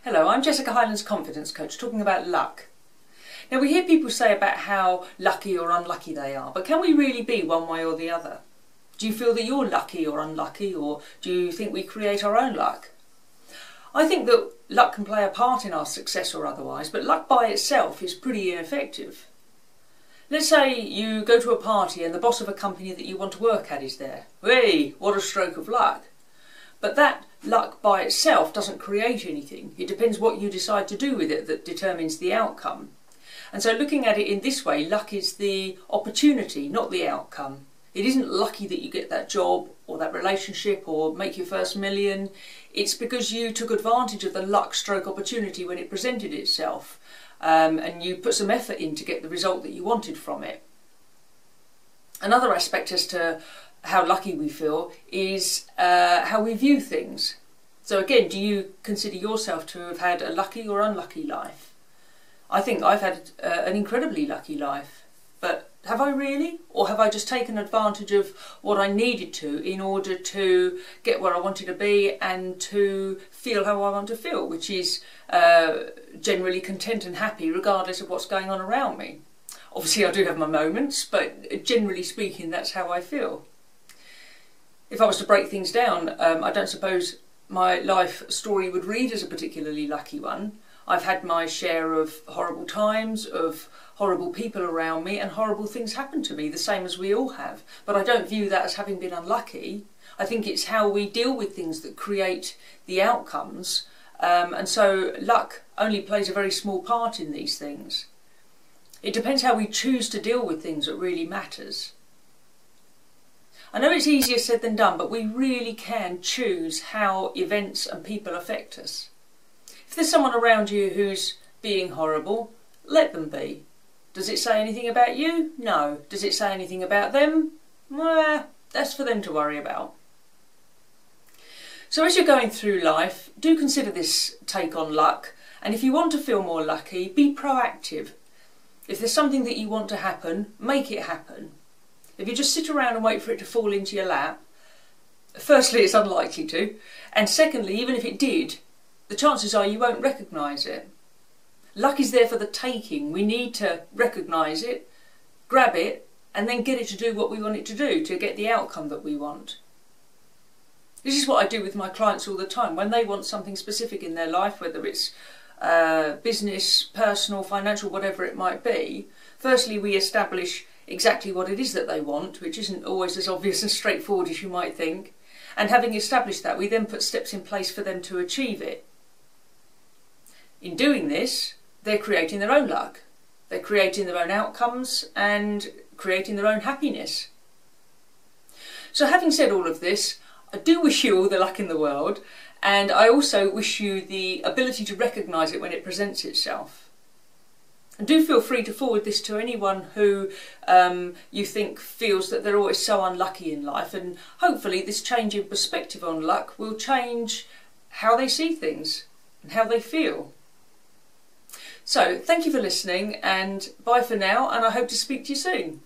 Hello, I'm Jessica Hylands, Confidence Coach, talking about luck. Now we hear people say about how lucky or unlucky they are, but can we really be one way or the other? Do you feel that you're lucky or unlucky, or do you think we create our own luck? I think that luck can play a part in our success or otherwise, but luck by itself is pretty ineffective. Let's say you go to a party and the boss of a company that you want to work at is there. Hey, what a stroke of luck. But that luck by itself doesn't create anything. It depends what you decide to do with it that determines the outcome. And so looking at it in this way, luck is the opportunity, not the outcome. It isn't lucky that you get that job or that relationship or make your first million. It's because you took advantage of the luck stroke opportunity when it presented itself, and you put some effort in to get the result that you wanted from it. Another aspect as to how lucky we feel is how we view things. So again, do you consider yourself to have had a lucky or unlucky life? I think I've had an incredibly lucky life, but have I really? Or have I just taken advantage of what I needed to in order to get where I wanted to be and to feel how I want to feel, which is generally content and happy regardless of what's going on around me? Obviously I do have my moments, but generally speaking that's how I feel. If I was to break things down, I don't suppose my life story would read as a particularly lucky one. I've had my share of horrible times, of horrible people around me, and horrible things happen to me, the same as we all have. But I don't view that as having been unlucky. I think it's how we deal with things that create the outcomes. And so luck only plays a very small part in these things. It depends how we choose to deal with things that really matters. I know it's easier said than done, but we really can choose how events and people affect us. If there's someone around you who's being horrible, let them be. Does it say anything about you? No. Does it say anything about them? Well, that's for them to worry about. So as you're going through life, do consider this take on luck, and if you want to feel more lucky, be proactive. If there's something that you want to happen, make it happen. If you just sit around and wait for it to fall into your lap, firstly it's unlikely to, and secondly, even if it did, the chances are you won't recognise it. Luck is there for the taking. We need to recognise it, grab it, and then get it to do what we want it to do, to get the outcome that we want. This is what I do with my clients all the time. When they want something specific in their life, whether it's business, personal, financial, whatever it might be, firstly we establish exactly what it is that they want, which isn't always as obvious and straightforward as you might think. And having established that, we then put steps in place for them to achieve it. In doing this, they're creating their own luck. They're creating their own outcomes and creating their own happiness. So having said all of this, I do wish you all the luck in the world, and I also wish you the ability to recognise it when it presents itself. And do feel free to forward this to anyone who you think feels that they're always so unlucky in life, and hopefully this change in perspective on luck will change how they see things and how they feel. So thank you for listening, and bye for now, and I hope to speak to you soon.